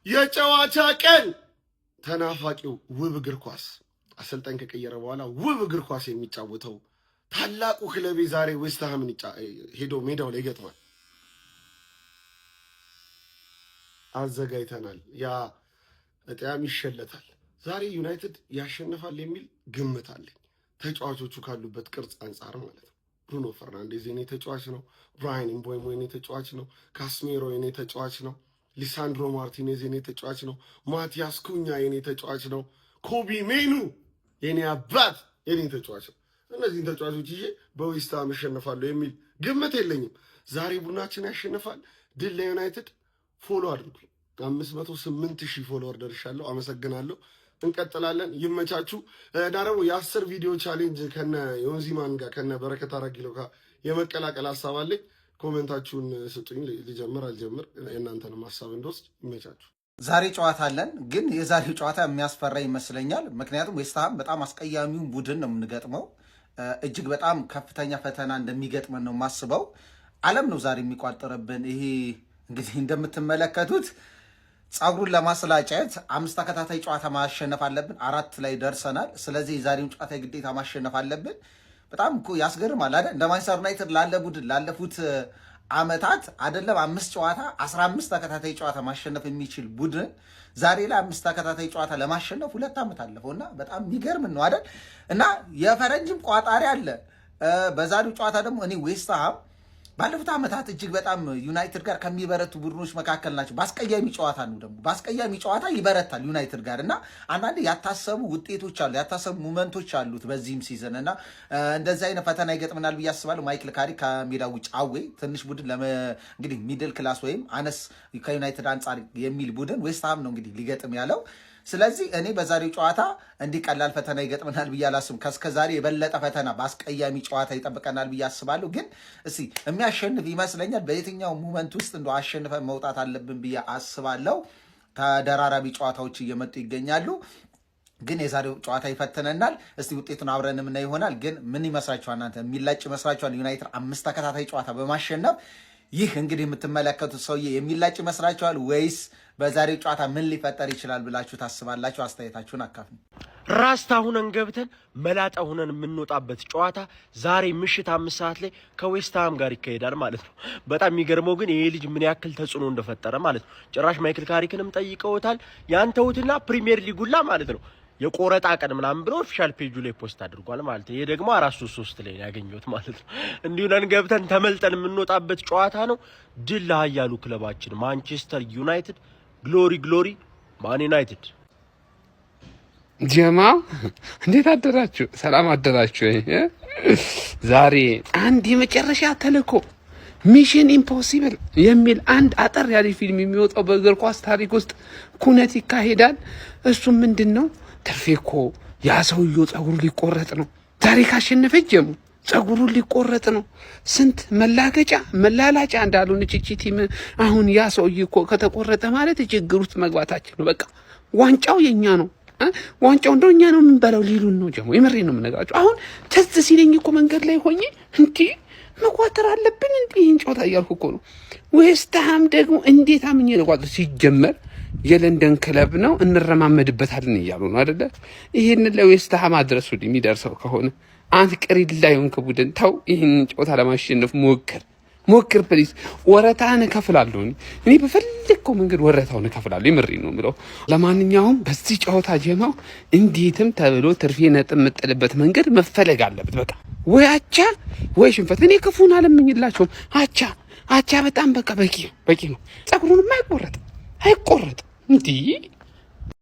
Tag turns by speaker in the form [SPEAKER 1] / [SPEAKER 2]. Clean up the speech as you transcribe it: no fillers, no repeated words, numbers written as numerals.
[SPEAKER 1] የጨዋታ ቀን ተናፋቂው ውብ እግር ኳስ አሰልጣኝ ከቀየረ በኋላ ውብ እግር ኳስ የሚጫወተው ታላቁ ክለብ ዛሬ ዌስትሃምን ሄዶ ሜዳው ላይ ገጥሟል። አዘጋጅተናል። ያ እጣያም ይሸለታል። ዛሬ ዩናይትድ ያሸንፋል የሚል ግምት አለኝ። ተጫዋቾቹ ካሉበት ቅርጽ አንጻር ማለት ነው። ብሩኖ ፈርናንዴዝ የኔ ተጫዋች ነው። ብራያን ኢምቦሞ የኔ ተጫዋች ነው። ካስሜሮ የኔ ተጫዋች ነው። ሊሳንድሮ ማርቲኔዝ የኔ ተጫዋች ነው። ማቲያስ ኩኛ የኔ ተጫዋች ነው። ኮቢ ሜኑ የኔ አባት የኔ ተጫዋች ነው። እነዚህን ተጫዋቾች ይዤ በዌስትሃም እሸነፋለሁ የሚል ግምት የለኝም። ዛሬ ቡድናችን ያሸንፋል። ድል ለዩናይትድ። ፎሎ አድርጉኝ። 508,000 ፎሎወር ደርሻለሁ። አመሰግናለሁ። እንቀጥላለን። ይመቻችሁ። እና ደግሞ የ10 ቪዲዮ ቻሌንጅ ከነ ዮንዚማን ጋር ከነ በረከት አራጊሎ ጋር የመቀላቀል ሀሳብ አለኝ። ኮሜንታችሁን ስጡኝ። ልጀምር አልጀምር የእናንተንም ሀሳብ እንድወስድ። ይመቻችሁ።
[SPEAKER 2] ዛሬ ጨዋታ አለን፣ ግን የዛሬው ጨዋታ የሚያስፈራ ይመስለኛል። ምክንያቱም ዌስትሃም በጣም አስቀያሚውን ቡድን ነው የምንገጥመው። እጅግ በጣም ከፍተኛ ፈተና እንደሚገጥመን ነው የማስበው። ዓለም ነው ዛሬ የሚቋጠርብን። ይሄ እንግዲህ እንደምትመለከቱት ጸጉሩን ለማስላጨት 5 ተከታታይ ጨዋታ ማሸነፍ አለብን። 4 ላይ ደርሰናል። ስለዚህ የዛሬውን ጨዋታ ግዴታ ማሸነፍ አለብን። በጣም እኮ ያስገርማል አይደል? እንደ ማንቸስተር ዩናይትድ ላለ ቡድን ላለፉት ዓመታት አይደለም 5 ጨዋታ 15 ተከታታይ ጨዋታ ማሸነፍ የሚችል ቡድን ዛሬ ላይ 5 ተከታታይ ጨዋታ ለማሸነፍ 2 ዓመት አለፈውና በጣም የሚገርም ነው አይደል? እና የፈረንጅም ቋጣሪ አለ። በዛሬው ጨዋታ ደግሞ እኔ ዌስትሃም ባለፉት ዓመታት እጅግ በጣም ዩናይትድ ጋር ከሚበረቱ ቡድኖች መካከል ናቸው። በአስቀያሚ ጨዋታ ነው ደግሞ በአስቀያሚ ጨዋታ ይበረታል ዩናይትድ ጋር እና አንዳንድ ያታሰቡ ውጤቶች አሉ፣ ያታሰቡ ሙመንቶች አሉት በዚህም ሲዘን እና እንደዚህ አይነት ፈተና ይገጥመናል ብዬ አስባለሁ። ማይክል ካሪክ ከሜዳ ውጭ አዌ ትንሽ ቡድን እንግዲህ ሚድል ክላስ ወይም አነስ ከዩናይትድ አንጻር የሚል ቡድን ዌስትሃም ነው እንግዲህ ሊገጥም ያለው። ስለዚህ እኔ በዛሬው ጨዋታ እንዲህ ቀላል ፈተና ይገጥመናል ብዬ አላስብም። ከዛሬ የበለጠ ፈተና በአስቀያሚ ጨዋታ ይጠብቀናል ብዬ አስባለሁ። ግን እስኪ የሚያሸንፍ ይመስለኛል። በየትኛው ሙመንት ውስጥ እንደው አሸንፈን መውጣት አለብን ብዬ አስባለሁ። ተደራራቢ ጨዋታዎች እየመጡ ይገኛሉ። ግን የዛሬው ጨዋታ ይፈትነናል። እስቲ ውጤቱን አብረን የምናይ ይሆናል። ግን ምን ይመስላችኋል እናንተ? የሚላጭ ይመስላችኋል ዩናይትድ 5 ተከታታይ ጨዋታ በማሸነፍ? ይህ እንግዲህ የምትመለከቱት ሰውዬ የሚላጭ ይመስላችኋል ወይስ በዛሬው ጨዋታ ምን ሊፈጠር ይችላል ብላችሁ ታስባላችሁ? አስተያየታችሁን አካፍሉ።
[SPEAKER 3] ራስታ ሁነን ገብተን መላጣ ሁነን የምንወጣበት ጨዋታ ዛሬ ምሽት 5 ሰዓት ላይ ከዌስትሃም ጋር ይካሄዳል ማለት ነው። በጣም የሚገርመው ግን ይሄ ልጅ ምን ያክል ተጽዕኖ እንደፈጠረ ማለት ነው። ጭራሽ ማይክል ካሪክንም ጠይቀውታል። ያንተውትና ፕሪሚየር ሊጉላ ማለት ነው የቆረጣ ቀን ምናምን ብሎ ኦፊሻል ፔጁ ላይ ፖስት አድርጓል ማለት ነው። ይሄ ደግሞ 433 ላይ ያገኘሁት ማለት ነው። እንዲሁ ነን ገብተን ተመልጠን የምንወጣበት ጨዋታ ነው። ድል ለኃያሉ ክለባችን ማንቸስተር ዩናይትድ። ግሎሪ ግሎሪ ማን ዩናይትድ።
[SPEAKER 4] ጀማ እንዴት አደራችሁ? ሰላም አደራችሁ? ዛሬ አንድ የመጨረሻ ተልእኮ ሚሽን ኢምፖሲብል የሚል አንድ አጠር ያለ ፊልም የሚወጣው በእግር ኳስ ታሪክ ውስጥ ኩነት ይካሄዳል። እሱም ምንድነው? ተርፌኮ ያ ሰውዬው ጸጉሩ ሊቆረጥ ነው። ዛሬ ካሸነፈች ጀሙ ጸጉሩ ሊቆረጥ ነው። ስንት መላላጫ እንዳሉን ቲም አሁን ያ ሰውዬ እኮ ከተቆረጠ ማለት ችግር ውስጥ መግባታችን ነው። በቃ ዋንጫው የኛ ነው። ዋንጫው እንደው እኛ ነው የምንበላው ሊሉን ነው ጀሙ። የምሬ ነው የምነግራችሁ። አሁን ትዝ ሲለኝ እኮ መንገድ ላይ ሆኜ እንዴ መቋጠር አለብን እንዴ ይህን ጨዋታ እያልኩ እኮ ነው። ዌስትሃም ደግሞ እንዴት አምኜ ለቋጠር ሲጀመር የለንደን ክለብ ነው እንረማመድበታለን እያሉ ነው አይደለ? ይሄን ለዌስትሃም አድረሱ የሚደርሰው ከሆነ አንተ ቅሪላ ይሁን ከቡድን ተው። ይሄን ጨዋታ ለማሸነፍ ሞክር ፕሊዝ። ወረታን እከፍላለሁ እኔ በፈለግከው መንገድ ወረታውን እከፍላለሁ። የምሬ ነው የምለው። ለማንኛውም በዚህ ጨዋታ ጀማው እንዴትም ተብሎ ትርፌ ነጥብ የምጥልበት መንገድ መፈለግ አለበት። በቃ ወይ አቻ ወይ ሽንፈት። እኔ ክፉን አለምኝላችሁም። አቻ በጣም በቃ በቂ ነው። ጸጉሩንም አይቆረጥ እንዴ